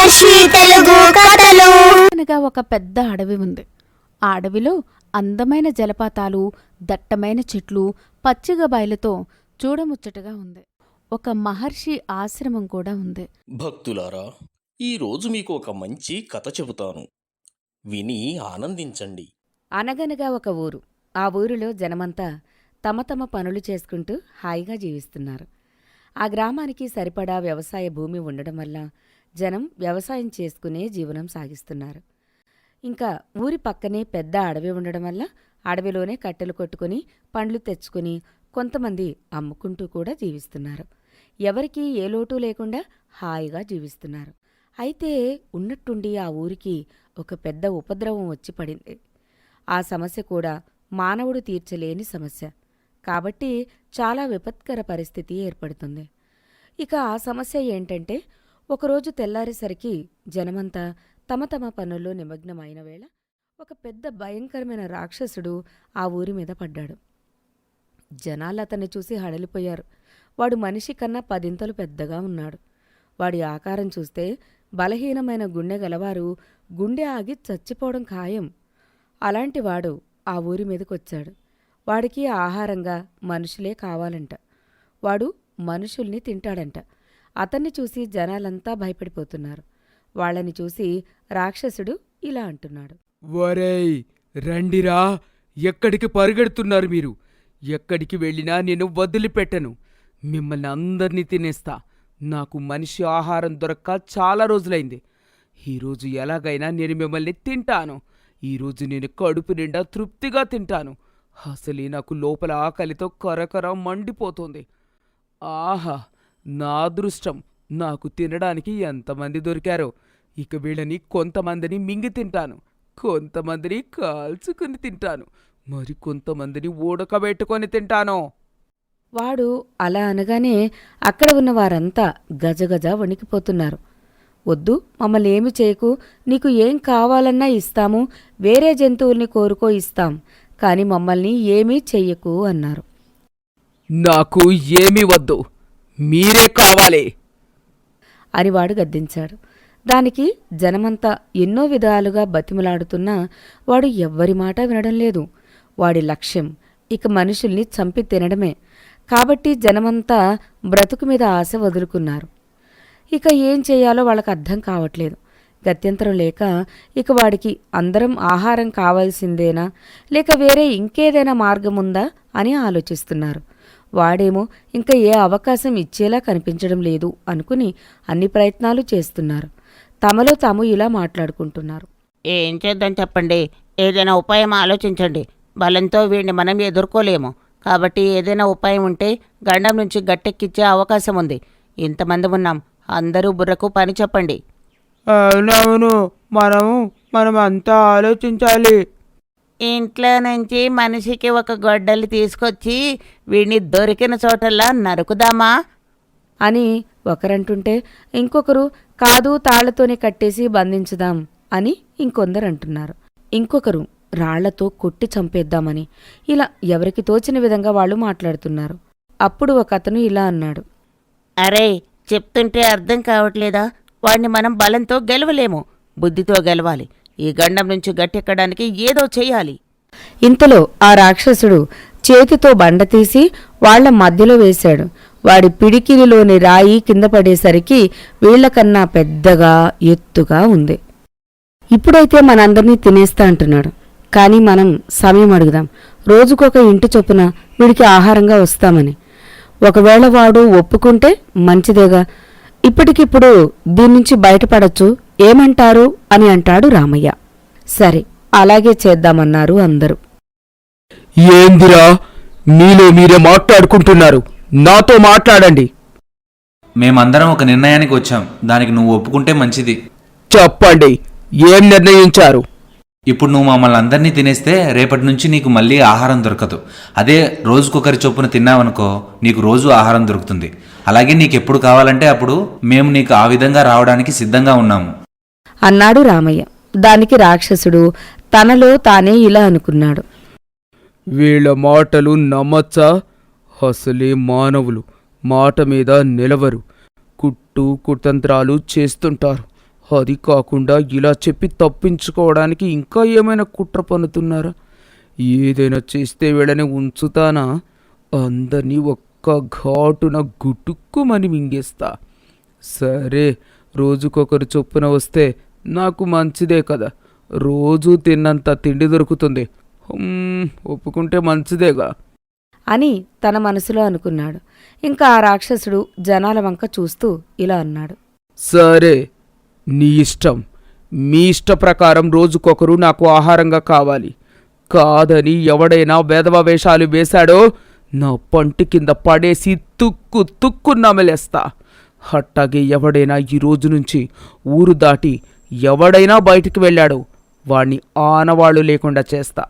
మహర్షి తెలుగు కథలు. అనగా ఒక పెద్ద అడవి ఉంది. ఆ అడవిలో అందమైన జలపాతాలు, దట్టమైన చెట్లు, పచ్చిగ బయలుతో చూడముచ్చటగా ఉంది. ఒక మహర్షి ఆశ్రమం కూడా ఉంది. భక్తులారా, ఈరోజు మీకు ఒక మంచి కథ చెబుతాను. విని ఆనందించండి. అనగనగా ఒక ఊరు. ఆ ఊరిలో జనమంతా తమ తమ పనులు చేసుకుంటూ హాయిగా జీవిస్తున్నారు. ఆ గ్రామానికి సరిపడా వ్యవసాయ భూమి ఉండడం వల్ల జనం వ్యవసాయం చేసుకునే జీవనం సాగిస్తున్నారు. ఇంకా ఊరి పక్కనే పెద్ద అడవి ఉండడం వల్ల అడవిలోనే కట్టెలు కొట్టుకుని పండ్లు తెచ్చుకుని కొంతమంది అమ్ముకుంటూ కూడా జీవిస్తున్నారు. ఎవరికీ ఏ లోటు లేకుండా హాయిగా జీవిస్తున్నారు. అయితే ఉన్నట్టుండి ఆ ఊరికి ఒక పెద్ద ఉపద్రవం వచ్చి పడింది. ఆ సమస్య కూడా మానవుడు తీర్చలేని సమస్య కాబట్టి చాలా విపత్కర పరిస్థితి ఏర్పడుతుంది. ఇక ఆ సమస్య ఏంటంటే, ఒకరోజు తెల్లారేసరికి జనమంతా తమ తమ పనుల్లో నిమగ్నమైన వేళ ఒక పెద్ద భయంకరమైన రాక్షసుడు ఆ ఊరి మీద పడ్డాడు. జనాలు అతన్ని చూసి హడలిపోయారు. వాడు మనిషి కన్నా 10 పెద్దగా ఉన్నాడు. వాడి ఆకారం చూస్తే బలహీనమైన గుండె గలవారు గుండె ఆగి చచ్చిపోవడం ఖాయం. అలాంటివాడు ఆ ఊరి మీదకొచ్చాడు. వాడికి ఆహారంగా మనుషులే కావాలంట. వాడు మనుషుల్ని తింటాడంట. అతన్ని చూసి జనాలంతా భయపడిపోతున్నారు. వాళ్ళని చూసి రాక్షసుడు ఇలా అంటున్నాడు. వరేయ్, రండిరా! ఎక్కడికి పరిగెడుతున్నారు మీరు? ఎక్కడికి వెళ్ళినా నేను వదిలిపెట్టను. మిమ్మల్ని అందర్నీ తినేస్తా. నాకు మనిషి ఆహారం దొరక్క చాలా రోజులైంది. ఈరోజు ఎలాగైనా నేను మిమ్మల్ని తింటాను. ఈరోజు నేను కడుపు నిండా తృప్తిగా తింటాను. అసలే నాకు లోపల ఆకలితో కరకర మండిపోతుంది. ఆహా, నా అదృష్టం! నాకు తినడానికి ఎంతమంది దొరికారో. ఇక వీళ్ళని కొంతమందిని మింగి తింటాను, కొంతమందిని కాల్చుకుని తింటాను, మరి కొంతమందిని ఉడకబెట్టుకొని తింటాను. వాడు అలా అనగానే అక్కడ ఉన్న వారంతా గజగజ వణికిపోతున్నారు. వద్దు, మమ్మల్ని ఏమి చేయకు, నీకు ఏం కావాలన్నా ఇస్తాము, వేరే జంతువుల్ని కోరుకో ఇస్తాం, కాని మమ్మల్ని ఏమీ చెయ్యకు అన్నారు. నాకు ఏమీ వద్దు, మీరే కావాలి అని వాడు గద్దించాడు. దానికి జనమంతా ఎన్నో విధాలుగా బతిమలాడుతున్నా వాడు ఎవ్వరి మాట వినడం లేదు. వాడి లక్ష్యం ఇక మనుషుల్ని చంపి తినడమే. కాబట్టి జనమంతా బ్రతుకు మీద ఆశ వదులుకున్నారు. ఇక ఏం చేయాలో వాళ్ళకు అర్థం కావట్లేదు. గత్యంతరం లేక ఇక వాడికి అందరం ఆహారం కావాల్సిందేనా, లేక వేరే ఇంకేదైనా మార్గముందా అని ఆలోచిస్తున్నారు. వాడేమో ఇంకా ఏ అవకాశం ఇచ్చేలా కనిపించడం లేదు అనుకుని అన్ని ప్రయత్నాలు చేస్తున్నారు. తమలో తాము ఇలా మాట్లాడుకుంటున్నారు. ఏం చేద్దాం చెప్పండి, ఏదైనా ఉపాయం ఆలోచించండి. బలంతో వీడిని మనం ఎదుర్కోలేము. కాబట్టి ఏదైనా ఉపాయం ఉంటే గండం నుంచి గట్టెక్కిచ్చే అవకాశం ఉంది. ఇంతమంది ఉన్నాం, అందరూ బుర్రకు పని చెప్పండి. అవునవును, మనం అంతా ఆలోచించాలి. ఇంట్లో నుంచి మనిషికి ఒక గొడ్డలి తీసుకొచ్చి వీడిని దొరికిన చోటల్లా నరుకుదామా అని ఒకరంటుంటే ఇంకొకరు కాదు, తాళ్లతోనే కట్టేసి బంధించుదాం అని ఇంకొందరు అంటున్నారు. ఇంకొకరు రాళ్లతో కొట్టి చంపేద్దామని. ఇలా ఎవరికి తోచిన విధంగా వాళ్ళు మాట్లాడుతున్నారు. అప్పుడు ఒకతను ఇలా అన్నాడు. అరే, చెప్తుంటే అర్థం కావట్లేదా? వాడిని మనం బలంతో గెలవలేము, బుద్ధితో గెలవాలి. ఈ గండం నుంచి గట్టెక్కడానికి ఏదో చెయ్యాలి. ఇంతలో ఆ రాక్షసుడు చేతితో బండ తీసి వాళ్ల మధ్యలో వేశాడు. వాడి పిడికిలిలోని రాయి కింద పడేసరికి వీళ్లకన్నా పెద్దగా ఎత్తుగా ఉంది. ఇప్పుడైతే మనందర్నీ తినేస్తా అంటున్నాడు. కాని మనం సమయం అడుగుదాం. రోజుకొక ఇంటి చొప్పున వీడికి ఆహారంగా వస్తామని. ఒకవేళ వాడు ఒప్పుకుంటే మంచిదేగా. ఇప్పటికిప్పుడు దీన్నుంచి బయటపడచ్చు, ఏమంటారు అని అంటాడు రామయ్య. సరే, అలాగే చేద్దామన్నారు అందరూ. ఏందిరా, మీలో మీరే మాట్లాడుకుంటున్నారు? నాతో మాట్లాడండి. మేమందరం ఒక నిర్ణయానికి వచ్చాం. దానికి నువ్వు ఒప్పుకుంటే మంచిది. చెప్పండి, ఏం నిర్ణయించారు? ఇప్పుడు నువ్వు మమ్మల్ని అందరినీ తినేస్తే రేపటి నుంచి నీకు మళ్ళీ ఆహారం దొరకదు. అదే రోజుకొకరి చొప్పున తిన్నావనుకో, నీకు రోజు ఆహారం దొరుకుతుంది. అలాగే నీకు ఎప్పుడు కావాలంటే అప్పుడు మేము నీకు ఆ విధంగా రావడానికి సిద్ధంగా ఉన్నాము అన్నాడు రామయ్య. దానికి రాక్షసుడు తనలో తానే ఇలా అనుకున్నాడు. వీళ్ళ మాటలు నమ్మచ్చా? అసలే మానవులు మాట మీద నిలవరు, కుట్టు కుతంత్రాలు చేస్తుంటారు. అది కాకుండా ఇలా చెప్పి తప్పించుకోవడానికి ఇంకా ఏమైనా కుట్ర పన్నుతున్నారా? ఏదైనా చేస్తే వీళ్ళని ఉంచుతానా? అందరినీ ఒక్క ఘాటున గుటుక్కుమని మింగేస్తా. సరే, రోజుకొకరు చొప్పున వస్తే నాకు మంచిదే కదా. రోజూ తిన్నంత తిండి దొరుకుతుంది. ఒప్పుకుంటే మంచిదేగా అని తన మనసులో అనుకున్నాడు. ఇంకా ఆ రాక్షసుడు జనాల వంక చూస్తూ ఇలా అన్నాడు. సరే, నీ ఇష్టం. మీ ఇష్ట ప్రకారం రోజుకొకరు నాకు ఆహారంగా కావాలి. కాదని ఎవడైనా వేధవ వేషాలు వేశాడో నా పంటి కింద పడేసి తుక్కు తుక్కు నమిలేస్తా. అట్టాగే ఎవడైనా ఈ రోజు నుంచి ఊరు దాటి ఎవడైనా బయటికి వెళ్ళాడో వాణ్ణి ఆనవాళ్లు లేకుండా చేస్తా.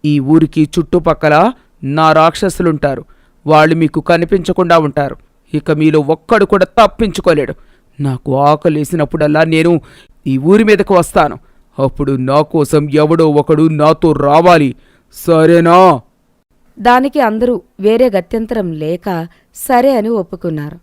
ఈ ఊరికి చుట్టుపక్కల నా రాక్షసులుంటారు. వాళ్ళు మీకు కనిపించకుండా ఉంటారు. ఇక మీలో ఒక్కడు కూడా తప్పించుకోలేడు. నాకు ఆకలేసినప్పుడల్లా నేను ఈ ఊరి మీదకు వస్తాను. అప్పుడు నా కోసం ఎవడో ఒకడు నాతో రావాలి. సరేనా? దానికి అందరూ వేరే గత్యంతరం లేక సరే అని ఒప్పుకున్నారు.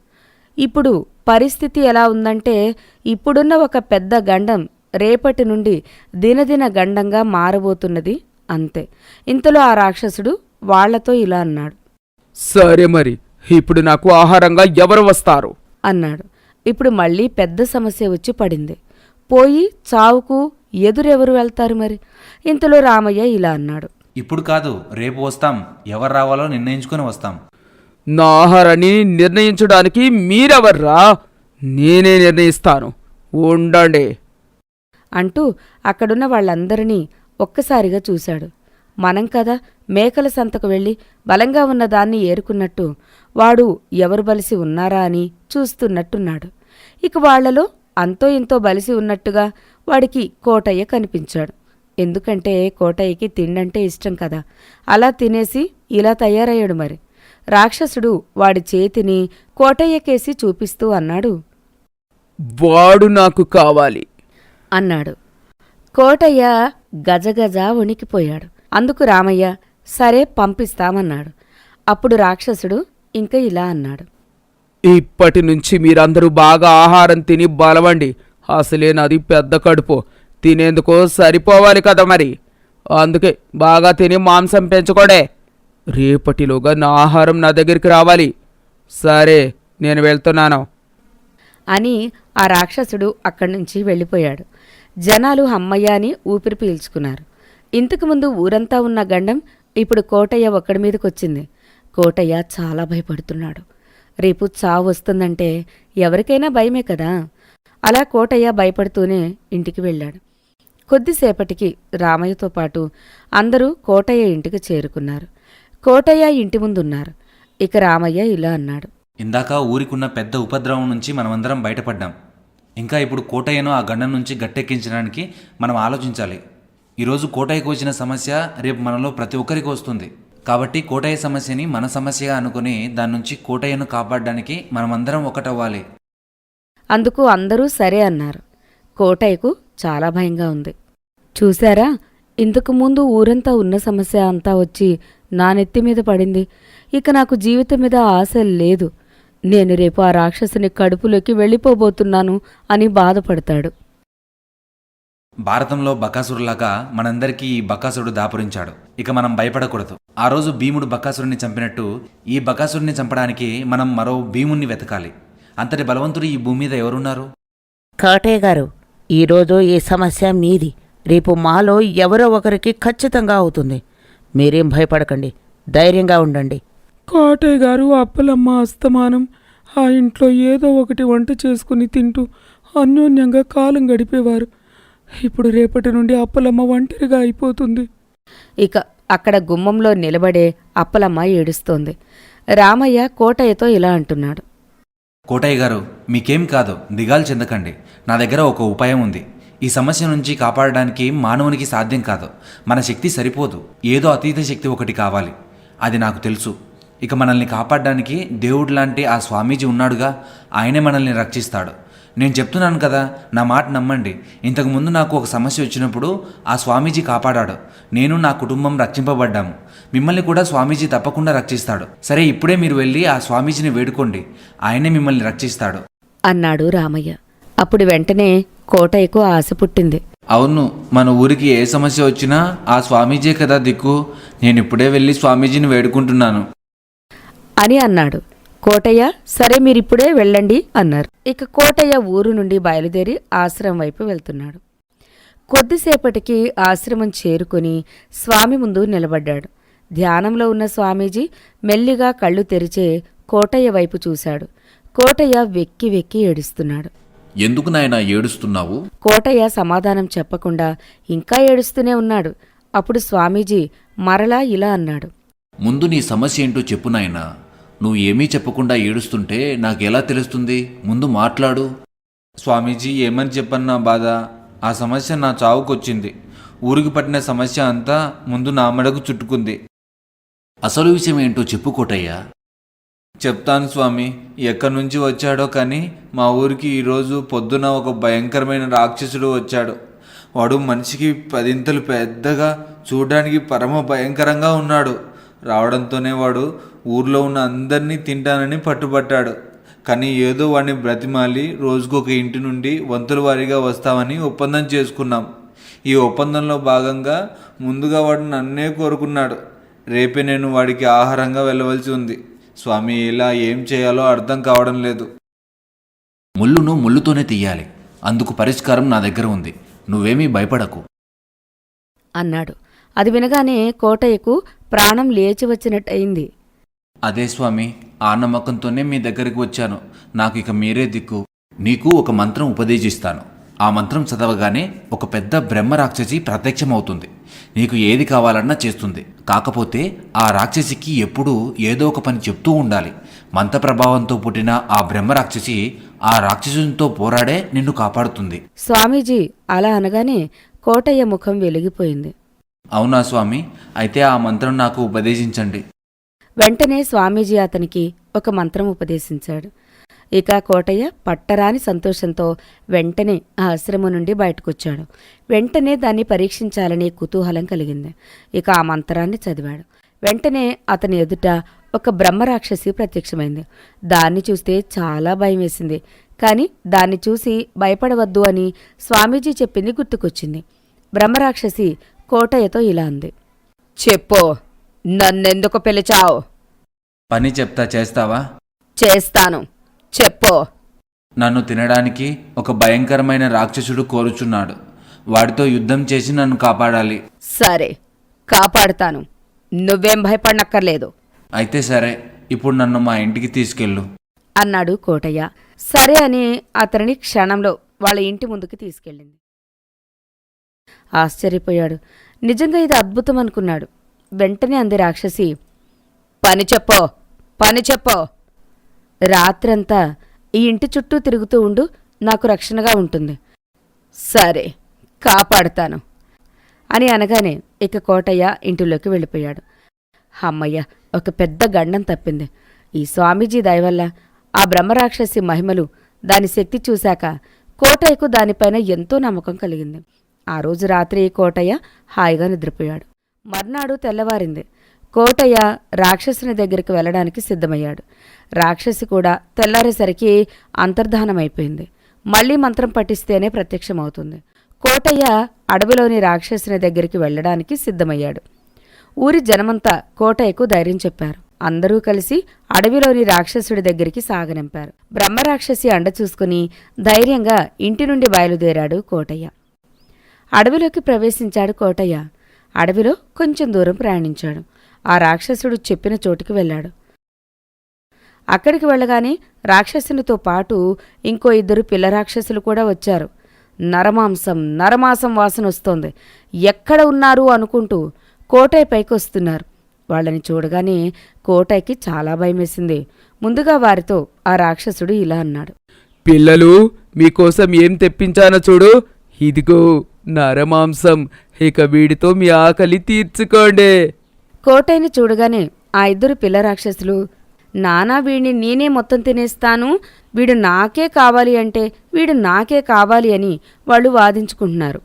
ఇప్పుడు పరిస్థితి ఎలా ఉందంటే, ఇప్పుడున్న ఒక పెద్ద గండం రేపటి నుండి దినదిన గండంగా మారబోతున్నది. అంతే. ఇంతలో ఆ రాక్షసుడు వాళ్లతో ఇలా అన్నాడు. సరే, మరి ఇప్పుడు నాకు ఆహారంగా ఎవరు వస్తారు అన్నాడు. ఇప్పుడు మళ్ళీ పెద్ద సమస్య వచ్చి పడింది. పోయి చావుకు ఎదురెవరు వెళ్తారు మరి? ఇంతలో రామయ్య ఇలా అన్నాడు. ఇప్పుడు కాదు, రేపు వస్తాం. ఎవరు రావాలో నిర్ణయించుకొని వస్తాం. నా ఆహారాన్ని నిర్ణయించడానికి మీరెవర్రా? నేనే నిర్ణయిస్తాను. ఉండండి అంటూ అక్కడున్న వాళ్ళందరినీ ఒక్కసారిగా చూశాడు. మనం కదా మేకల సంతకు వెళ్ళి బలంగా ఉన్న దాన్ని ఏరుకున్నట్టు వాడు ఎవరు బలిసి ఉన్నారా అని చూస్తున్నట్టున్నాడు. ఇక వాళ్లలో అంతో ఇంతో బలిసి ఉన్నట్టుగా వాడికి కోటయ్య కనిపించాడు. ఎందుకంటే కోటయ్యకి తిండంటే ఇష్టం కదా. అలా తినేసి ఇలా తయారయ్యాడు. మరి రాక్షసుడు వాడి చేతిని కోటయ్యకేసి చూపిస్తూ అన్నాడు. వాడు నాకు కావాలి అన్నాడు. కోటయ్య గజగజ వణికిపోయాడు. అందుకు రామయ్య సరే పంపిస్తామన్నాడు. అప్పుడు రాక్షసుడు ఇంకా ఇలా అన్నాడు. ఇప్పటి నుంచి మీరందరూ బాగా ఆహారం తిని బలవండి. అసలే నాది పెద్ద కడుపు. తినేందుకు సరిపోవాలి కదా మరి. అందుకే బాగా తిని మాంసం పెంచుకోడే. రేపటిలోగా నా ఆహారం నా దగ్గరికి రావాలి. సరే, నేను వెళ్తున్నాను అని ఆ రాక్షసుడు అక్కడి నుంచి వెళ్ళిపోయాడు. జనాలు హమ్మయ్య అని ఊపిరి పీల్చుకున్నారు. ఇంతకుముందు ఊరంతా ఉన్న గండం ఇప్పుడు కోటయ్య ఒక్కడి మీదకొచ్చింది. కోటయ్య చాలా భయపడుతున్నాడు. రేపు చావు వస్తుందంటే ఎవరికైనా భయమే కదా. అలా కోటయ్య భయపడుతూనే ఇంటికి వెళ్ళాడు. కొద్దిసేపటికి రామయ్యతో పాటు అందరూ కోటయ్య ఇంటికి చేరుకున్నారు. కోటయ్య ఇంటి ముందున్నారు. ఇక రామయ్య ఇలా అన్నాడు. ఇందాక ఊరికున్న పెద్ద ఉపద్రవం నుంచి మనమందరం బయటపడ్డాం. ఇంకా ఇప్పుడు కోటయ్యను ఆ గండం నుంచి గట్టెక్కించడానికి మనం ఆలోచించాలి. ఈరోజు కోటయ్యకు వచ్చిన సమస్య రేపు మనలో ప్రతి ఒక్కరికి వస్తుంది. కాబట్టి కోటయ్య సమస్యని మన సమస్యగా అనుకుని దాని నుంచి కోటయ్యను కాపాడడానికి మనమందరం ఒకటవ్వాలి. అందుకు అందరూ సరే అన్నారు. కోటయ్యకు చాలా భయంగా ఉంది. చూశారా, ఇంతకు ముందు ఊరంతా ఉన్న సమస్య అంతా వచ్చి నా నెత్తి మీద పడింది. ఇక నాకు జీవితం మీద ఆశ లేదు. నేను రేపు ఆ రాక్షసుని కడుపులోకి వెళ్ళిపోబోతున్నాను అని బాధపడతాడు. భారతంలో బకాసురులాగా మనందరికీ ఈ బకాసురుడు దాపురించాడు. ఇక మనం భయపడకూడదు. ఆ రోజు భీముడు బకాసురుని చంపినట్టు ఈ బకాసురుని చంపడానికి మనం మరో భీముణ్ణి వెతకాలి. అంతటి బలవంతుడు ఈ భూమి మీద ఎవరున్నారు? కోటయ్య గారు, ఈరోజు ఈ సమస్య మీది. రేపు మాలో ఎవరో ఒకరికి ఖచ్చితంగా అవుతుంది. మీరేం భయపడకండి, ధైర్యంగా ఉండండి. కోటయ్య గారు అప్పలమ్మ అస్తమానం ఆ ఇంట్లో ఏదో ఒకటి వంట చేసుకుని తింటూ అన్యోన్యంగా కాలం గడిపేవారు. ఇప్పుడు రేపటి నుండి అప్పలమ్మ ఒంటరిగా అయిపోతుంది. ఇక అక్కడ గుమ్మంలో నిలబడే అప్పలమ్మ ఏడుస్తోంది. రామయ్య కోటయ్యతో ఇలా అంటున్నాడు. కోటయ్య గారు, మీకేం కాదు, దిగాలు చెందకండి. నా దగ్గర ఒక ఉపాయం ఉంది. ఈ సమస్య నుంచి కాపాడడానికి మానవునికి సాధ్యం కాదు. మన శక్తి సరిపోదు. ఏదో అతీత శక్తి ఒకటి కావాలి. అది నాకు తెలుసు. ఇక మనల్ని కాపాడడానికి దేవుడు లాంటి ఆ స్వామీజీ ఉన్నాడుగా, ఆయనే మనల్ని రక్షిస్తాడు. నేను చెప్తున్నాను కదా, నా మాట నమ్మండి. ఇంతకుముందు నాకు ఒక సమస్య వచ్చినప్పుడు ఆ స్వామీజీ కాపాడాడు. నేను నా కుటుంబం రక్షింపబడ్డాము. మిమ్మల్ని కూడా స్వామీజీ తప్పకుండా రక్షిస్తాడు. సరే, ఇప్పుడే మీరు వెళ్ళి ఆ స్వామీజీని వేడుకోండి. ఆయనే మిమ్మల్ని రక్షిస్తాడు అన్నాడు రామయ్య. అప్పుడు వెంటనే కోటయ్యకు ఆశ పుట్టింది. అవును, మన ఊరికి ఏ సమస్య వచ్చినా ఆ స్వామీజీ కదా దిక్కు. నేనిప్పుడే వెళ్ళి స్వామీజీని వేడుకుంటున్నాను అని అన్నాడు. కోటయ్య సరే మీరిప్పుడే వెళ్ళండి అన్నారు. ఇక కోటయ్య ఊరు నుండి బయలుదేరి ఆశ్రమం వైపు వెళ్తున్నాడు. కొద్దిసేపటికి ఆశ్రమం చేరుకుని స్వామి ముందు నిలబడ్డాడు. ధ్యానంలో ఉన్న స్వామీజీ మెల్లిగా కళ్ళు తెరిచే కోటయ్య వైపు చూశాడు. కోటయ్య వెక్కి వెక్కి ఏడుస్తున్నాడు. ఎందుకు నాయనా ఏడుస్తున్నావు? కోటయ్య సమాధానం చెప్పకుండా ఇంకా ఏడుస్తూనే ఉన్నాడు. అప్పుడు స్వామీజీ మరలా ఇలా అన్నాడు. ముందు నీ సమస్య ఏంటో చెప్పు నాయనా. నువ్వు ఏమీ చెప్పకుండా ఏడుస్తుంటే నాకెలా తెలుస్తుంది? ముందు మాట్లాడు. స్వామీజీ ఏమని చెప్పను నా బాధ. ఆ సమస్య నా చావుకొచ్చింది. ఊరికి పట్టిన సమస్య అంతా ముందు నా మెడకు చుట్టుకుంది. అసలు విషయం ఏంటో చెప్పు కోటయ్య. చెప్తాను స్వామి. ఎక్కడి నుంచి వచ్చాడో కానీ మా ఊరికి ఈరోజు పొద్దున ఒక భయంకరమైన రాక్షసుడు వచ్చాడు. వాడు మనిషికి 10 పెద్దగా, చూడడానికి పరమ భయంకరంగా ఉన్నాడు. రావడంతోనే వాడు ఊర్లో ఉన్న అందరినీ తింటానని పట్టుబట్టాడు. కానీ ఏదో వాడిని బ్రతిమాలి రోజుకొక ఇంటి నుండి వంతుల వారీగా వస్తామని ఒప్పందం చేసుకున్నాం. ఈ ఒప్పందంలో భాగంగా ముందుగా వాడు నన్నే కోరుకున్నాడు. రేపే నేను వాడికి ఆహారంగా వెళ్ళవలసి ఉంది. స్వామి, ఇలా ఏం చేయాలో అర్థం కావడం లేదు. ముళ్ళును ముళ్ళుతోనే తీయాలి. అందుకు పరిష్కారం నా దగ్గర ఉంది. నువ్వేమీ భయపడకు అన్నాడు. అది వినగానే కోటయ్యకు ప్రాణం లేచి వచ్చినట్టయింది. అదే స్వామి, ఆ నమ్మకంతోనే మీ దగ్గరికి వచ్చాను. నాకు ఇక మీరే దిక్కు. నీకు ఒక మంత్రం ఉపదేశిస్తాను. ఆ మంత్రం చదవగానే ఒక పెద్ద బ్రహ్మరాక్షసి ప్రత్యక్షమవుతుంది. నీకు ఏది కావాలన్నా చేస్తుంది. కాకపోతే ఆ రాక్షసికి ఎప్పుడూ ఏదో ఒక పని చెప్తూ ఉండాలి. మంత్ర ప్రభావంతో పుట్టిన ఆ బ్రహ్మరాక్షసి ఆ రాక్షసునితో పోరాడే నిన్ను కాపాడుతుంది. స్వామీజీ అలా అనగానే కోటయ్య ముఖం వెలిగిపోయింది. అవునా స్వామి? అయితే ఆ మంత్రం నాకు ఉపదేశించండి. వెంటనే స్వామీజీ అతనికి ఒక మంత్రం ఉపదేశించాడు. ఇక కోటయ్య పట్టరాని సంతోషంతో వెంటనే ఆ ఆశ్రమం నుండి బయటకొచ్చాడు. వెంటనే దాన్ని పరీక్షించాలని కుతూహలం కలిగింది. ఇక ఆ మంత్రాన్ని చదివాడు. వెంటనే అతని ఎదుట ఒక బ్రహ్మరాక్షసి ప్రత్యక్షమైంది. దాన్ని చూస్తే చాలా భయం వేసింది. కాని దాన్ని చూసి భయపడవద్దు అని స్వామీజీ చెప్పింది గుర్తుకొచ్చింది. బ్రహ్మరాక్షసి కోటయ్యతో ఇలా అంది. చెప్పో, నన్నెందుకు పిలిచావు? పని చెప్తా, చేస్తావా? చేస్తాను, చెప్పో. నన్ను తినడానికి ఒక భయంకరమైన రాక్షసుడు కోరుచున్నాడు. వాడితో యుద్ధం చేసి నన్ను కాపాడాలి. సరే, కాపాడుతాను. నువ్వేం భయపడనక్కర్లేదు. అయితే సరే, ఇప్పుడు నన్ను మా ఇంటికి తీసుకెళ్ళు అన్నాడు కోటయ్య. సరే అని అతనిని క్షణంలో వాళ్ళ ఇంటి ముందుకు తీసుకెళ్ళింది. ఆశ్చర్యపోయాడు. నిజంగా ఇది అద్భుతం అనుకున్నాడు. వెంటనే అంది రాక్షసి, పని చెప్పో, పని చెప్పో. రాత్రంతా ఈ ఇంటి చుట్టూ తిరుగుతూ ఉండు, నాకు రక్షణగా ఉంటుంది. సరే, కాపాడుతాను అని అనగానే ఇక కోటయ్య ఇంటిలోకి వెళ్ళిపోయాడు. అమ్మయ్య, ఒక పెద్ద గండం తప్పింది. ఈ స్వామీజీ దయవల్ల ఆ బ్రహ్మరాక్షసి మహిమలు, దాని శక్తి చూశాక కోటయ్యకు దానిపైన ఎంతో నమ్మకం కలిగింది. ఆ రోజు రాత్రి కోటయ్య హాయిగా నిద్రపోయాడు. మర్నాడు తెల్లవారింది. కోటయ్య రాక్షసుని దగ్గరికి వెళ్ళడానికి సిద్ధమయ్యాడు. రాక్షసి కూడా తెల్లారేసరికి అంతర్ధానమైపోయింది. మళ్లీ మంత్రం పఠిస్తేనే ప్రత్యక్షమవుతుంది. కోటయ్య అడవిలోని రాక్షసుని దగ్గరికి వెళ్ళడానికి సిద్ధమయ్యాడు. ఊరి జనమంతా కోటయ్యకు ధైర్యం చెప్పారు. అందరూ కలిసి అడవిలోని రాక్షసుడి దగ్గరికి సాగనంపారు. బ్రహ్మరాక్షసి అండ చూసుకుని ధైర్యంగా ఇంటి నుండి బయలుదేరాడు కోటయ్య. అడవిలోకి ప్రవేశించాడు కోటయ్య. అడవిలో కొంచెం దూరం ప్రయాణించాడు. ఆ రాక్షసుడు చెప్పిన చోటుకి వెళ్ళాడు. అక్కడికి వెళ్ళగానే రాక్షసునితో పాటు ఇంకో 2 పిల్ల రాక్షసులు కూడా వచ్చారు. నరమాంసం వాసన వస్తోంది. ఎక్కడ ఉన్నారు అనుకుంటూ కోటయ్య పైకి వస్తున్నారు. వాళ్ళని చూడగానే కోటయ్యకి చాలా భయమేసింది. ముందుగా వారితో ఆ రాక్షసుడు ఇలా అన్నాడు. పిల్లలు, మీకోసం ఏం తెప్పించానో చూడు. ఇదిగో నరమాంసం. ఇక వీడితో మీ ఆకలి తీర్చుకోండి. కోటయ్యని చూడగానే ఆ 2 పిల్ల రాక్షసులు, నానా వీడిని నేనే మొత్తం తినేస్తాను, వీడు నాకే కావాలి అంటే వీడు నాకే కావాలి అని వాళ్ళు వాదించుకుంటున్నారు.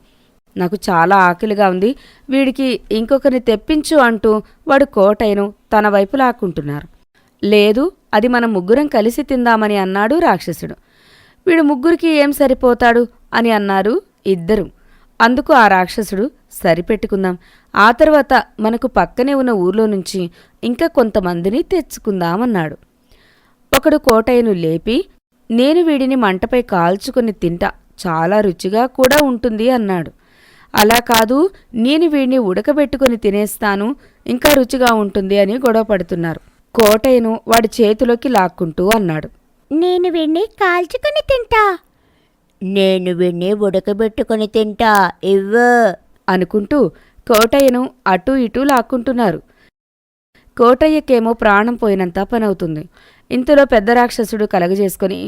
నాకు చాలా ఆకలిగా ఉంది, వీడికి ఇంకొకరిని తెప్పించు అంటూ వాడు కోటయ్యను తన వైపు లాక్కుంటున్నారు. లేదు, అది మనం ముగ్గురం కలిసి తిందామని అన్నాడు రాక్షసుడు. వీడు ముగ్గురికి ఏం సరిపోతాడు, అని అన్నారు ఇద్దరు. అందుకు ఆ రాక్షసుడు, సరిపెట్టుకుందాం, ఆ తర్వాత మనకు పక్కనే ఉన్న ఊర్లో నుంచి ఇంకా కొంతమందిని తెచ్చుకుందామన్నాడు. ఒకడు కోటయ్యను లేపి, నేను వీడిని మంటపై కాల్చుకొని తింటా, చాలా రుచిగా కూడా ఉంటుంది అన్నాడు. అలా కాదు, నేను వీడిని ఉడకబెట్టుకుని తినేస్తాను, ఇంకా రుచిగా ఉంటుంది అని గొడవ పడుతున్నారు. కోటయ్యను వాడి చేతిలోకి లాక్కుంటూ అన్నాడు, నేను వీణ్ణి కాల్చుకొని తింటా. నేను వీణ్ణి ఉడకబెట్టుకొని తింటా, ఇవ్వు. అనుకుంటూ కోటయ్యను అటూ ఇటూ లాక్కుంటున్నారు. కోటయ్యకేమో ప్రాణం పోయినంత పనవుతుంది. ఇంతలో పెద్ద రాక్షసుడు కలగజేసుకొని,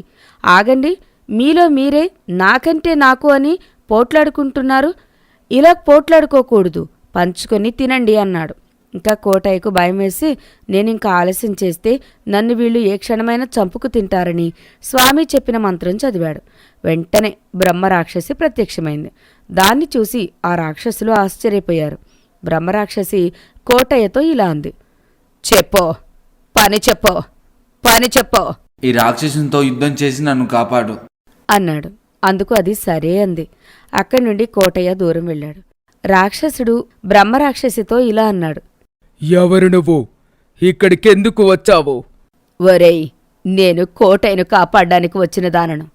ఆగండి, మీలో మీరే నాకంటే నాకు అని పోట్లాడుకుంటున్నారు, ఇలా పోట్లాడుకోకూడదు, పంచుకొని తినండి అన్నాడు. ఇంకా కోటయ్యకు భయం వేసి, నేనింకా ఆలస్యం చేస్తే నన్ను వీళ్ళు ఏ క్షణమైనా చంపుకు తింటారని స్వామి చెప్పిన మంత్రం చదివాడు. వెంటనే బ్రహ్మరాక్షసి ప్రత్యక్షమైంది. దాన్ని చూసి ఆ రాక్షసులు ఆశ్చర్యపోయారు. బ్రహ్మరాక్షసి కోటయ్యతో ఇలా అంది, చెప్పో, పని చెప్పో, పని చెప్పో. ఈ రాక్షసునితో యుద్ధం చేసి నన్ను కాపాడు అన్నాడు. అందుకు అది సరే అంది. అక్కడి నుండి కోటయ్య దూరం వెళ్ళాడు. రాక్షసుడు బ్రహ్మరాక్షసితో ఇలా అన్నాడు, ఎవరు నువ్వు? ఇక్కడికెందుకు వచ్చావు? ఒరేయ్, నేను కోటయ్యను కాపాడడానికి వచ్చిన దానను.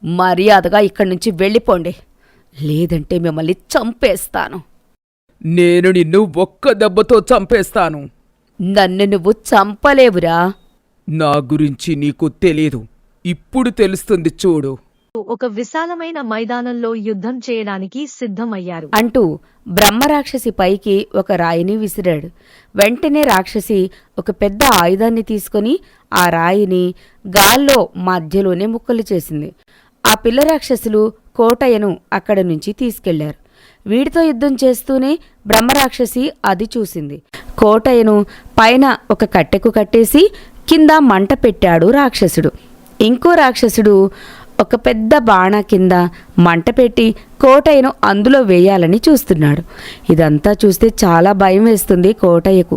మర్యాదగా ఇక్కడి నుంచి వెళ్ళిపోండి, లేదంటే మిమ్మల్ని చంపేస్తాను. నేను నిన్ను ఒక్క దెబ్బతో చంపేస్తాను. నన్ను నువ్వు చంపలేవురా. నా గురించి నీకు తెలీదు, ఇప్పుడు తెలుస్తుంది చూడు. ఒక విశాలమైన మైదానంలో యుద్ధం చేయడానికి సిద్ధమయ్యారు. అంటూ బ్రహ్మరాక్షసి పైకి ఒక రాయిని విసిరాడు. వెంటనే రాక్షసి ఒక పెద్ద ఆయుధాన్ని తీసుకొని ఆ రాయిని గాల్లో మధ్యలోనే ముక్కలు చేసింది. ఆ పిల్ల రాక్షసులు కోటయ్యను అక్కడి నుంచి తీసుకెళ్లారు. వీడితో యుద్ధం చేస్తూనే బ్రహ్మరాక్షసి అది చూసింది. కోటయ్యను పైన ఒక కట్టెకు కట్టేసి కింద మంట పెట్టాడు రాక్షసుడు. ఇంకో రాక్షసుడు ఒక పెద్ద బాణ కింద మంట పెట్టి కోటయ్యను అందులో వేయాలని చూస్తున్నాడు. ఇదంతా చూస్తే చాలా భయం వేస్తుంది కోటయ్యకు.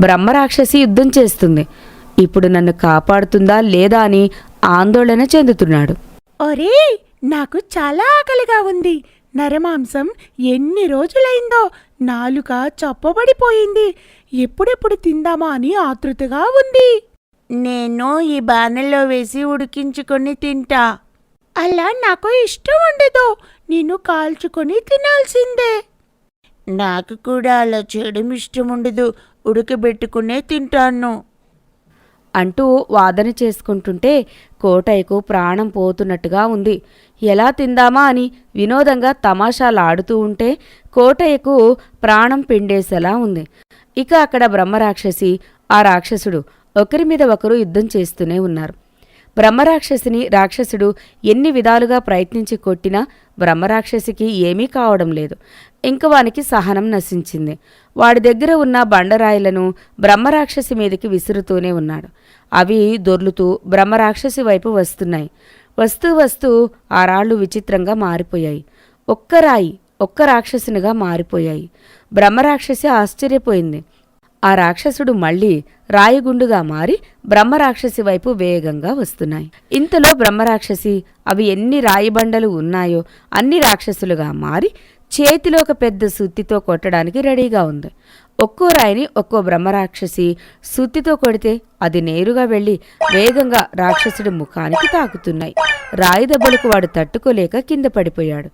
బ్రహ్మరాక్షసి యుద్ధం చేస్తుంది, ఇప్పుడు నన్ను కాపాడుతుందా లేదా అని ఆందోళన చెందుతున్నాడు. ఒరే, నాకు చాలా ఆకలిగా ఉంది. నరమాంసం ఎన్ని రోజులైందో, నాలుక చప్పబడిపోయింది. ఎప్పుడెప్పుడు తిందామా అని ఆతృతగా ఉంది. నేను ఈ బాణల్లో వేసి ఉడికించుకొని తింటా. అలా నాకు ఇష్టం ఉండదు, నిన్ను కాల్చుకొని తినాల్సిందే. నాకు కూడా అలా చేయడం ఇష్టం ఉండదు, ఉడకబెట్టుకునే తింటాను అంటూ వాదన చేసుకుంటుంటే కోటయ్యకు ప్రాణం పోతున్నట్టుగా ఉంది. ఎలా తిందామా అని వినోదంగా తమాషాలాడుతూ ఉంటే కోటయ్యకు ప్రాణం పిండేసేలా ఉంది. ఇక అక్కడ బ్రహ్మరాక్షసి, ఆ రాక్షసుడు ఒకరి మీద ఒకరు యుద్ధం చేస్తూనే ఉన్నారు. బ్రహ్మరాక్షసిని రాక్షసుడు ఎన్ని విధాలుగా ప్రయత్నించి కొట్టినా బ్రహ్మరాక్షసికి ఏమీ కావడం లేదు. ఇంక వానికి సహనం నశించింది. వాడి దగ్గర ఉన్న బండరాయిలను బ్రహ్మరాక్షసి మీదకి విసురుతూనే ఉన్నాడు. అవి దొర్లుతూ బ్రహ్మరాక్షసి వైపు వస్తున్నాయి. వస్తూ వస్తూ ఆ రాళ్లు విచిత్రంగా మారిపోయాయి. ఒక్క రాయి ఒక్క రాక్షసునిగా మారిపోయాయి. బ్రహ్మరాక్షసి ఆశ్చర్యపోయింది. ఆ రాక్షసుడు మళ్లీ రాయిగుండుగా మారి బ్రహ్మరాక్షసి వైపు వేగంగా వస్తున్నాయి. ఇంతలో బ్రహ్మరాక్షసి అవి ఎన్ని రాయిబండలు ఉన్నాయో అన్ని రాక్షసులుగా మారి చేతిలో ఒక పెద్ద సుత్తితో కొట్టడానికి రెడీగా ఉంది. ఒక్కో రాయిని ఒక్కో బ్రహ్మరాక్షసి సుత్తితో కొడితే అది నేరుగా వెళ్లి వేగంగా రాక్షసుడి ముఖానికి తాకుతున్నాయి. రాయి దెబ్బలకు వాడు తట్టుకోలేక కింద పడిపోయాడు.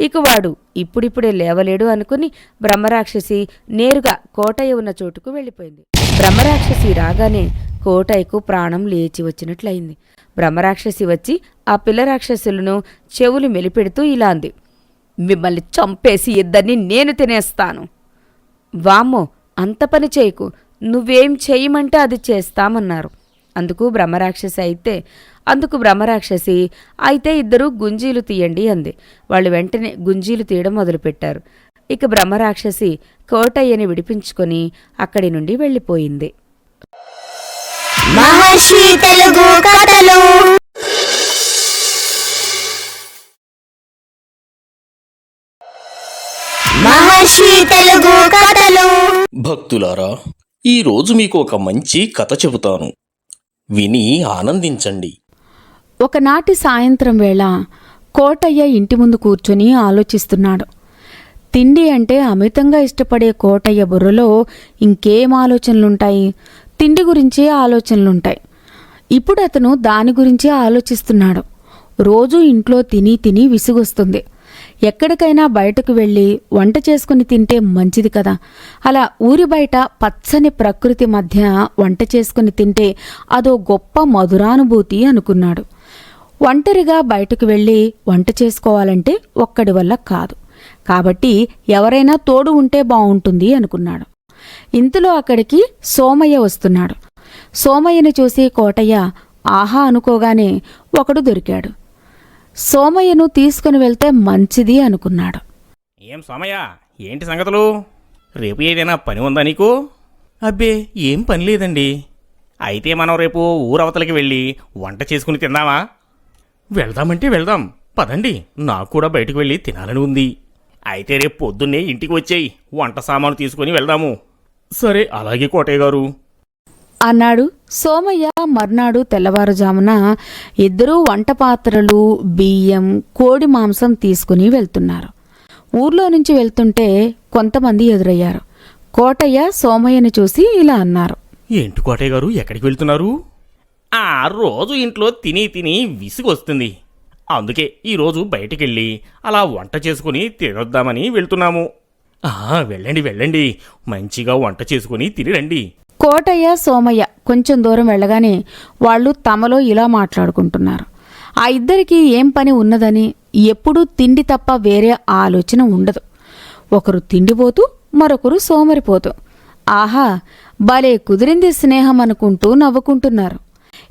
ఇక వాడు ఇప్పుడిప్పుడే లేవలేడు అనుకుని బ్రహ్మరాక్షసి నేరుగా కోటయ్య ఉన్న చోటుకు వెళ్ళిపోయింది. బ్రహ్మరాక్షసి రాగానే కోటయ్యకు ప్రాణం లేచి వచ్చినట్లయింది. బ్రహ్మరాక్షసి వచ్చి ఆ పిల్ల రాక్షసులను చెవులు మెలిపెడుతూ ఇలా అంది, మిమ్మల్ని చంపేసి ఇద్దరిని నేను తినేస్తాను. వామ్మో, అంత పని చేయకు, నువ్వేం చేయమంటే అది చేస్తామన్నారు. అందుకు బ్రహ్మరాక్షసి అయితే ఇద్దరూ గుంజీలు తీయండి అంది. వాళ్ళు వెంటనే గుంజీలు తీయడం మొదలుపెట్టారు. ఇక బ్రహ్మరాక్షసి కోటయ్యని విడిపించుకొని అక్కడి నుండి వెళ్ళిపోయింది. మహర్షి తెలుగు కథలు. మహర్షి తెలుగు కథలు. భక్తులారా, ఈరోజు మీకు ఒక మంచి కథ చెబుతాను, విని ఆనందించండి. ఒకనాటి సాయంత్రం వేళ కోటయ్య ఇంటి ముందు కూర్చొని ఆలోచిస్తున్నాడు. తిండి అంటే అమితంగా ఇష్టపడే కోటయ్య బుర్రలో ఇంకేం ఆలోచనలుంటాయి? తిండి గురించే ఆలోచనలుంటాయి. ఇప్పుడు అతను దాని గురించే ఆలోచిస్తున్నాడు. రోజూ ఇంట్లో తిని తిని విసుగొస్తుంది. ఎక్కడికైనా బయటకు వెళ్ళి వంట చేసుకుని తింటే మంచిది కదా. అలా ఊరి బయట పచ్చని ప్రకృతి మధ్య వంట చేసుకుని తింటే అదో గొప్ప మధురానుభూతి అనుకున్నాడు. ఒంటరిగా బయటకు వెళ్ళి వంట చేసుకోవాలంటే ఒక్కడి వల్ల కాదు. కాబట్టి ఎవరైనా తోడు ఉంటే బావుంటుంది అనుకున్నాడు. ఇంతలో అక్కడికి సోమయ్య వస్తున్నాడు. సోమయ్యను చూసి కోటయ్య ఆహా అనుకోగానే ఒకడు దొరికాడు. సోమయ్యను తీసుకుని వెళ్తే మంచిది అనుకున్నాడు. ఏం సోమయ్య, ఏంటి సంగతులు? రేపు ఏదైనా పని ఉందా నీకు? అబ్బే, ఏం పని లేదండి. అయితే మనం రేపు ఊరవతలకి వెళ్ళి వంట చేసుకుని తిందామా? వెళ్దామంటే వెళ్దాం, పదండి. నాకు కూడా బయటకు వెళ్ళి తినాలని ఉంది. అయితే రేపు పొద్దున్నే ఇంటికి వచ్చేయి, వంట సామాను తీసుకుని వెళ్దాము. సరే, అలాగే కోటయ్య గారు అన్నాడు. సోమయ్య మర్నాడు తెల్లవారుజామున ఇద్దరూ వంట పాత్రలు, బియ్యం, కోడి మాంసం తీసుకుని వెళ్తున్నారు. ఊర్లో నుంచి వెళ్తుంటే కొంతమంది ఎదురయ్యారు. కోటయ్య సోమయ్యను చూసి ఇలా అన్నారు. ఏంటి కోటయ్య గారు, ఎక్కడికి వెళ్తున్నారు? రోజు ఇంట్లో తిని తిని విసుగొస్తుంది. అందుకే ఈరోజు బయటికెళ్ళి అలా వంట చేసుకుని తినొద్దామని వెళ్తున్నాము. వెళ్ళండి వెళ్ళండి, మంచిగా వంట చేసుకుని తిని రండి. కోటయ్య సోమయ్య కొంచెం దూరం వెళ్ళగానే వాళ్ళు తమలో ఇలా మాట్లాడుకుంటున్నారు. ఆ ఇద్దరికీ ఏం పని ఉన్నదని, ఎప్పుడూ తిండి తప్ప వేరే ఆలోచన ఉండదు. ఒకరు తిండిపోతూ మరొకరు సోమరిపోతూ. ఆహా, భలే కుదిరింది స్నేహం అనుకుంటూ నవ్వుకుంటున్నారు.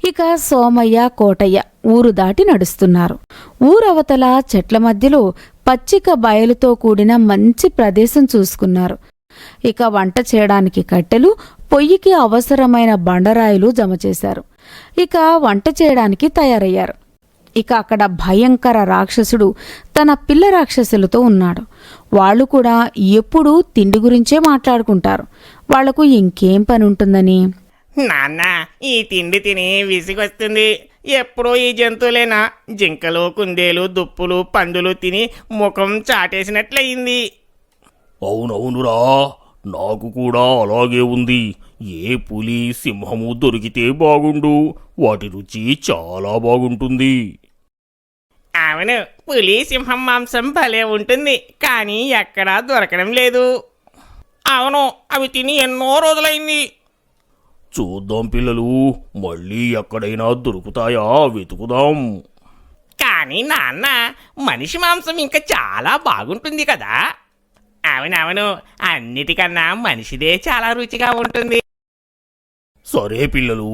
ఇక సోమయ్య కోటయ్య ఊరు దాటి నడుస్తున్నారు. ఊరవతల చెట్ల మధ్యలో పచ్చిక బయలుతో కూడిన మంచి ప్రదేశం చూసుకున్నారు. ఇక వంట చేయడానికి కట్టెలు, పొయ్యికి అవసరమైన బండరాయిలు జమ చేశారు. ఇక వంట చేయడానికి తయారయ్యారు. ఇక అక్కడ భయంకర రాక్షసుడు తన పిల్ల రాక్షసులతో ఉన్నాడు. వాళ్ళు కూడా ఎప్పుడూ తిండి గురించే మాట్లాడుకుంటారు. వాళ్లకు ఇంకేం పని ఉంటుందని. నాన్న, ఈ తిండి తిని విసిగొస్తుంది. ఎప్పుడో ఈ జంతువులేనా? జింకలు, కుందేలు, దుప్పులు, పందులు తిని ముఖం చాటేసినట్లయింది. అవునవునురా, నాకు కూడా అలాగే ఉంది. ఏ పులి, సింహము దొరికితే బాగుండు. వాటి రుచి చాలా బాగుంటుంది. అవును, పులి, సింహం మాంసం భలే ఉంటుంది, కానీ ఎక్కడా దొరకడం లేదు. అవును, అవి తిని ఎన్నో రోజులైంది. చూద్దాం పిల్లలు, మళ్ళీ ఎక్కడైనా దొరుకుతాయా వెతుకుదాం. కానీ నాన్న, మనిషి మాంసం ఇంకా చాలా బాగుంటుంది కదా. అవునవును, అన్నిటికన్నా మనిషిదే చాలా రుచిగా ఉంటుంది. సరే పిల్లలు,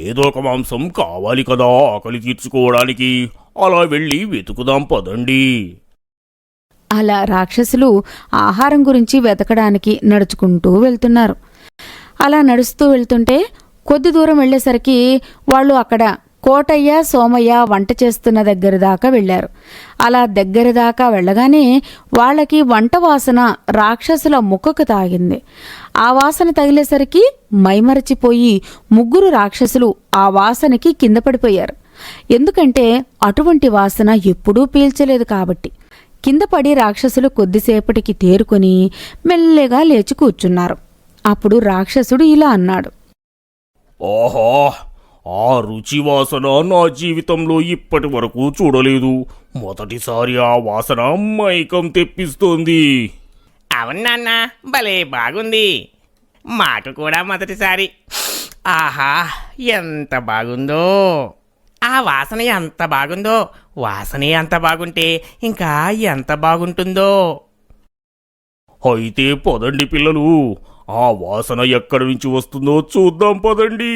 ఏదో ఒక మాంసం కావాలి కదా ఆకలి తీర్చుకోవడానికి. అలా వెళ్ళి వెతుకుదాం పదండి. అలా రాక్షసులు ఆహారం గురించి వెతకడానికి నడుచుకుంటూ వెళ్తున్నారు. అలా నడుస్తూ వెళ్తుంటే కొద్ది దూరం వెళ్ళేసరికి వాళ్ళు అక్కడ కోటయ్య సోమయ్య వంట చేస్తున్న దగ్గర దాకా వెళ్లారు. అలా దగ్గర దాకా వెళ్ళగానే వాళ్ళకి వంట వాసన రాక్షసుల ముక్కకు తాగింది. ఆ వాసన తగిలేసరికి మైమరచిపోయి ముగ్గురు రాక్షసులు ఆ వాసనకి కింద పడిపోయారు. ఎందుకంటే అటువంటి వాసన ఎప్పుడూ పీల్చలేదు కాబట్టి. కింద పడి రాక్షసులు కొద్దిసేపటికి తేరుకొని మెల్లగా లేచి కూర్చున్నారు. అప్పుడు రాక్షసుడు ఇలా అన్నాడు. ఆహా, ఆ రుచి వాసన నా జీవితంలో ఇప్పటి వరకు చూడలేదు. మొదటిసారి ఆ వాసన మైకం తెప్పిస్తోంది. అవును నాన్న, భలే బాగుంది. మాకు కూడా మొదటిసారి. ఆహా, ఎంత బాగుందో! ఆ వాసన ఎంత బాగుందో! వాసనే అంత బాగుంటే ఇంకా ఎంత బాగుంటుందో! అయితే పదండి పిల్లలు, ఆ వాసన ఎక్కడి నుంచి వస్తుందో చూద్దాం పదండి.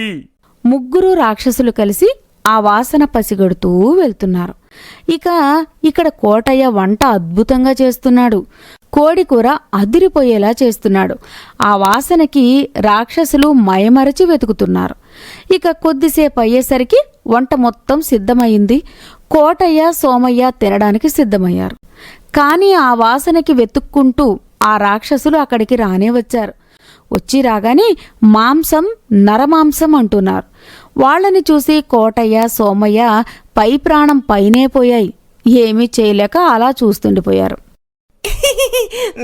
ముగ్గురు రాక్షసులు కలిసి ఆ వాసన పసిగడుతూ వెళ్తున్నారు. ఇక ఇక్కడ కోటయ్య వంట అద్భుతంగా చేస్తున్నాడు. కోడికూర అదిరిపోయేలా చేస్తున్నాడు. ఆ వాసనకి రాక్షసులు మయమరచి వెతుకుతున్నారు. ఇక కొద్దిసేపు అయ్యేసరికి వంట మొత్తం సిద్ధమయ్యింది. కోటయ్య సోమయ్య తినడానికి సిద్ధమయ్యారు. కానీ ఆ వాసనకి వెతుక్కుంటూ ఆ రాక్షసులు అక్కడికి రానే వచ్చారు. వచ్చి రాగానే మాంసం, నరమాంసం అంటున్నారు. వాళ్ళని చూసి కోటయ్య సోమయ్య పై ప్రాణం పైనే పోయాయి. ఏమీ చేయలేక అలా చూస్తుండిపోయారు.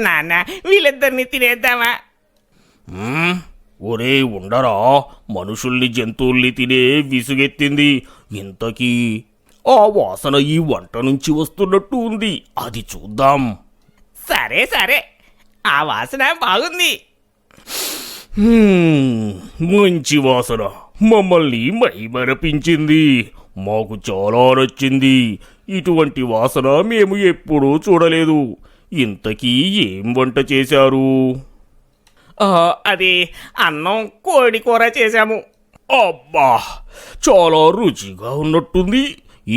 నాన్న వీళ్ళిద్దరిని తినేద్దామా? ఒరే ఉండరా, మనుషుల్ని జంతువుల్ని తినే విసుగెత్తింది. ఇంతకీ ఆ వాసన ఈ వంట నుంచి వస్తున్నట్టు ఉంది, అది చూద్దాం. సరే సరే, ఆ వాసన బాగుంది. మంచి వాసన మమ్మల్ని మైమరపించింది. మాకు చాలా నచ్చింది. ఇటువంటి వాసన మేము ఎప్పుడూ చూడలేదు. ఇంతకీ ఏం వంట చేశారు? అది అన్నం కోడి కూర చేశాము. అబ్బా, చాలా రుచిగా ఉన్నట్టుంది.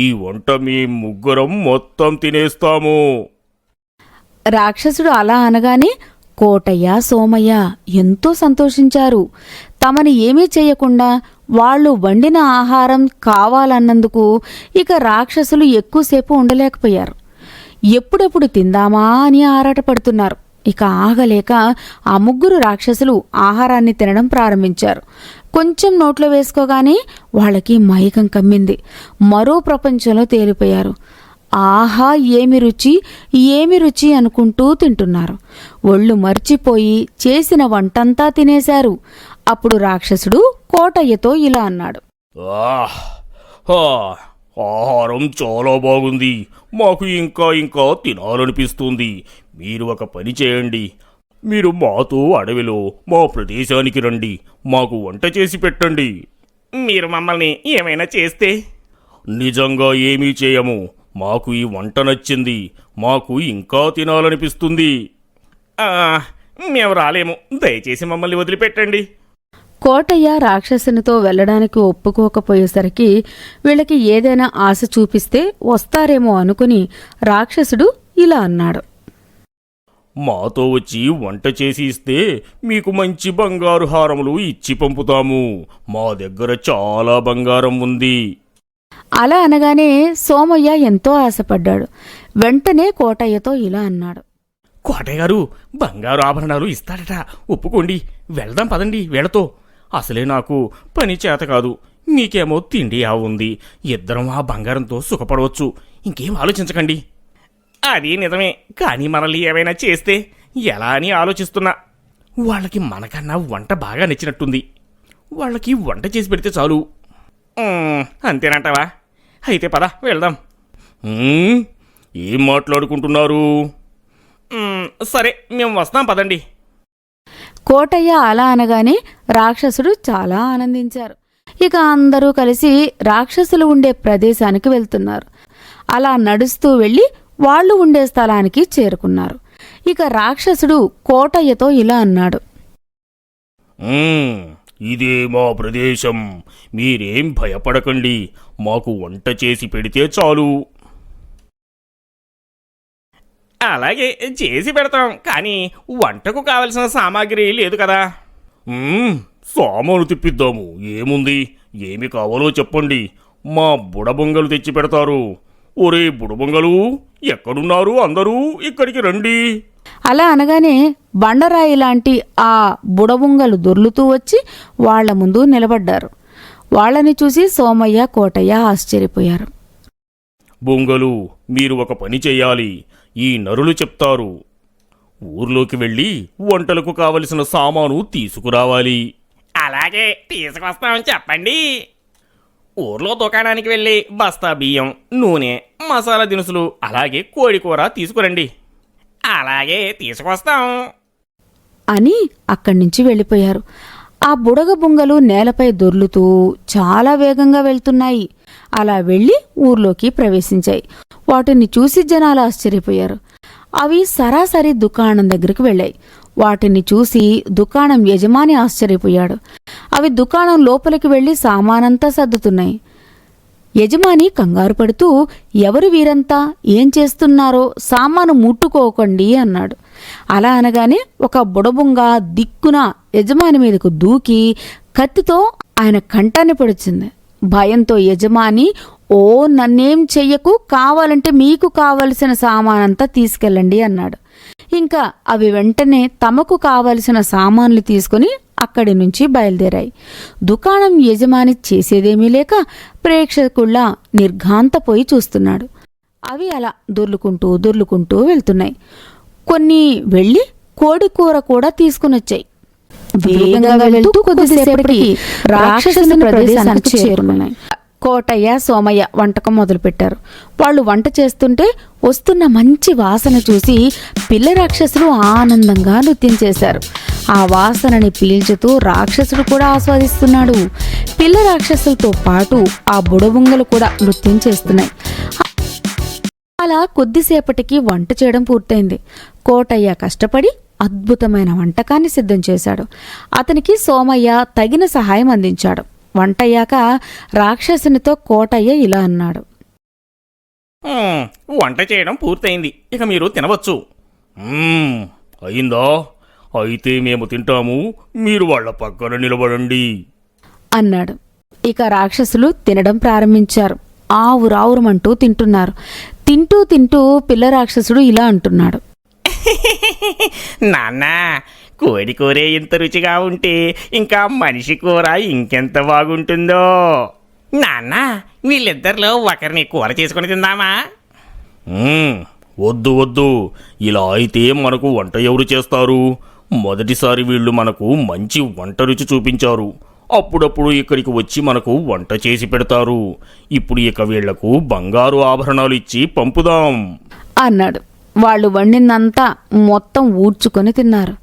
ఈ వంట మేము ముగ్గురం మొత్తం తినేస్తాము. రాక్షసుడు అలా అనగానే కోటయ్య, సోమయ్య ఎంతో సంతోషించారు. తమని ఏమీ చేయకుండా వాళ్ళు వండిన ఆహారం కావాలన్నందుకు ఇక రాక్షసులు ఎక్కువసేపు ఉండలేకపోయారు. ఎప్పుడెప్పుడు తిందామా అని ఆరాటపడుతున్నారు. ఇక ఆగలేక ఆ ముగ్గురు రాక్షసులు ఆహారాన్ని తినడం ప్రారంభించారు. కొంచెం నోట్లో వేసుకోగానే వాళ్ళకి మైకం కమ్మింది. మరో ప్రపంచంలో తేలిపోయారు. ఆహా, ఏమి రుచి, ఏమి రుచి అనుకుంటూ తింటున్నారు. ఒళ్ళు మర్చిపోయి చేసిన వంటంతా తినేశారు. అప్పుడు రాక్షసుడు కోటయ్యతో ఇలా అన్నాడు. ఆహారం చాలా బాగుంది. మాకు ఇంకా ఇంకా తినాలనిపిస్తుంది. మీరు ఒక పని చేయండి. మీరు మాతో అడవిలో మా ప్రదేశానికి రండి. మాకు వంట చేసి పెట్టండి. మీరు మమ్మల్ని ఏమైనా చేస్తే? నిజంగా ఏమీ చేయము. మాకు ఈ వంట నచ్చింది. మాకు ఇంకా తినాలనిపిస్తుంది. మేము రాలేము. దయచేసి మమ్మల్ని వదిలిపెట్టండి. కోటయ్య రాక్షసునితో వెళ్ళడానికి ఒప్పుకోకపోయేసరికి వీళ్ళకి ఏదైనా ఆశ చూపిస్తే వస్తారేమో అనుకుని రాక్షసుడు ఇలా అన్నాడు. మాతో వచ్చి వంట చేసి ఇస్తే మీకు మంచి బంగారు హారములు ఇచ్చి పంపుతాము. మా దగ్గర చాలా బంగారం ఉంది. అలా అనగానే సోమయ్య ఎంతో ఆశపడ్డాడు. వెంటనే కోటయ్యతో ఇలా అన్నాడు. కోటయ్య గారు బంగారు ఆభరణాలు ఇస్తాడట. ఒప్పుకోండి, వెళ్దాం పదండి. వీళ్ళతో అసలే నాకు పని చేత కాదు. మీకేమో తిండి ఉంది. ఇద్దరం ఆ బంగారంతో సుఖపడవచ్చు. ఇంకేం ఆలోచించకండి. అది నిజమే, కానీ మనల్ని ఏమైనా చేస్తే ఎలా అని ఆలోచిస్తున్నా. వాళ్ళకి మనకన్నా వంట బాగా నచ్చినట్టుంది. వాళ్ళకి వంట చేసి పెడితే చాలు. అంతేనంటావా? అయితే పద వెళ్దాం. ఏం మాట్లాడుకుంటున్నారు? సరే, మేము వస్తాం పదండి. కోటయ్య అలా అనగానే రాక్షసుడు చాలా ఆనందించారు. ఇక అందరూ కలిసి రాక్షసులు ఉండే ప్రదేశానికి వెళ్తున్నారు. అలా నడుస్తూ వెళ్ళి వాళ్ళు ఉండే స్థలానికి చేరుకున్నారు. ఇక రాక్షసుడు కోటయ్యతో ఇలా అన్నాడు. ఇదే మా ప్రదేశం. మీరేం భయపడకండి. మాకు వంట చేసి పెడితే చాలు. అలాగే చేసి పెడతాం, కానీ వంటకు కావలసిన సామాగ్రి లేదు కదా. సామాను తిప్పిద్దాము. ఏముంది? ఏమి కావాలో చెప్పండి. మా బుడబొంగలు తెచ్చి పెడతారు. ఒరే బుడబొంగలు, ఎక్కడున్నారు? అందరూ ఇక్కడికి రండి. అలా అనగానే బండరాయి లాంటి ఆ బుడబుంగలు దొర్లుతూ వచ్చి వాళ్ల ముందు నిలబడ్డారు. వాళ్ళని చూసి సోమయ్య, కోటయ్య ఆశ్చర్యపోయారు. బొంగలు, మీరు ఒక పని చెయ్యాలి. ఈ నరులు చెప్తారు. ఊర్లోకి వెళ్ళి వంటలకు కావలసిన సామాను తీసుకురావాలి. అలాగే తీసుకొస్తామని చెప్పండి. ఊర్లో దుకాణానికి వెళ్ళి బస్తా బియ్యం, నూనె, మసాలా దినుసులు, అలాగే కోడి కూర తీసుకురండి. అలాగే తీసుకొస్తాం అని అక్కడి నుంచి వెళ్ళిపోయారు. ఆ బుడగ బుంగలు నేలపై దొర్లుతూ చాలా వేగంగా వెళ్తున్నాయి. అలా వెళ్ళి ఊర్లోకి ప్రవేశించాయి. వాటిని చూసి జనాలు ఆశ్చర్యపోయారు. అవి సరాసరి దుకాణం దగ్గరికి వెళ్ళాయి. వాటిని చూసి దుకాణం యజమాని ఆశ్చర్యపోయాడు. అవి దుకాణం లోపలికి వెళ్లి సామానంతా సర్దుతున్నాయి. యజమాని కంగారు పడుతూ, ఎవరు వీరంతా, ఏం చేస్తున్నారో, సామాను ముట్టుకోకండి అన్నాడు. అలా అనగానే ఒక బుడబుంగ దిక్కున యజమాని మీదకు దూకి కత్తితో ఆయన కంఠాన్ని పొడిచింది. భయంతో యజమాని, ఓ నన్నేం చెయ్యకు, కావాలంటే మీకు కావలసిన సామానంతా తీసుకెళ్ళండి అన్నాడు. ఇంకా అవి వెంటనే తమకు కావలసిన సామాన్లు తీసుకుని అక్కడి నుంచి బయలుదేరాయి. దుకాణం యజమాని చేసేదేమీ లేక ప్రేక్షకుల్లా నిర్ఘాంతపోయి చూస్తున్నాడు. అవి అలా దొర్లుకుంటూ దొర్లుకుంటూ వెళ్తున్నాయి. కొన్ని వెళ్ళి కోడి కూర కూడా తీసుకునొచ్చాయి. వేగంగా వెళ్తూ కొద్దిసేపటికి రాక్షసుని ప్రదేశానికి చేరుకున్నాయి. కోటయ్య సోమయ్య వంటకం మొదలుపెట్టారు. వాళ్ళు వంట చేస్తుంటే వస్తున్న మంచి వాసన చూసి పిల్ల రాక్షసులు ఆనందంగా నృత్యం చేశారు. ఆ వాసనని పీల్చుతూ రాక్షసుడు కూడా ఆస్వాదిస్తున్నాడు. పిల్ల రాక్షసులతో పాటు ఆ బుడబుంగలు కూడా నృత్యం చేస్తున్నాయి. అలా కొద్దిసేపటికి వంట చేయడం పూర్తయింది. కోటయ్య కష్టపడి అద్భుతమైన వంటకాన్ని సిద్ధం చేశాడు. అతనికి సోమయ్య తగిన సహాయం అందించాడు. వంటయ్యాక రాక్షసునితో కోటయ్య ఇలా అన్నాడు. వంట చేయడం పూర్తయింది, ఇక మీరు తినవచ్చు. అయిందా? అయితే మేము తింటాము, మీరు వాళ్ళ పక్కన నిలబడండి అన్నాడు. ఇక రాక్షసులు తినడం ప్రారంభించారు. ఆవురావురమంటూ తింటున్నారు. తింటూ తింటూ పిల్ల రాక్షసుడు ఇలా అంటున్నాడు. నాన్న, కోడి కూరే ఇంత రుచిగా ఉంటే ఇంకా మనిషి కూర ఇంకెంత బాగుంటుందో. నాన్న, వీళ్ళిద్దరిలో ఒకరిని కూర చేసుకుని తిందామా? వద్దు వద్దు, ఇలా అయితే మనకు వంట ఎవరు చేస్తారు? మొదటిసారి వీళ్ళు మనకు మంచి వంట రుచి చూపించారు. అప్పుడప్పుడు ఇక్కడికి వచ్చి మనకు వంట చేసి పెడతారు. ఇప్పుడు ఇక వీళ్లకు బంగారు ఆభరణాలు ఇచ్చి పంపుదాం అన్నాడు. వాళ్ళు వండిందంతా మొత్తం ఊడ్చుకొని తిన్నారు.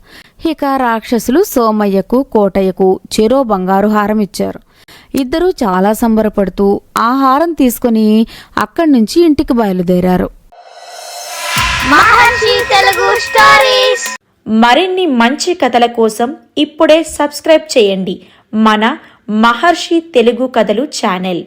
ఇక రాక్షసులు సోమయ్యకు కోటయ్యకు చెరో బంగారు హారం ఇచ్చారు. ఇద్దరూ చాలా సంబరపడుతూ ఆ హారం తీసుకుని అక్కడి నుంచి ఇంటికి బయలుదేరారు. మహర్షి తెలుగు స్టోరీస్. మరిన్ని మంచి కథల కోసం ఇప్పుడే సబ్స్క్రైబ్ చేయండి మన మహర్షి తెలుగు కథలు ఛానల్.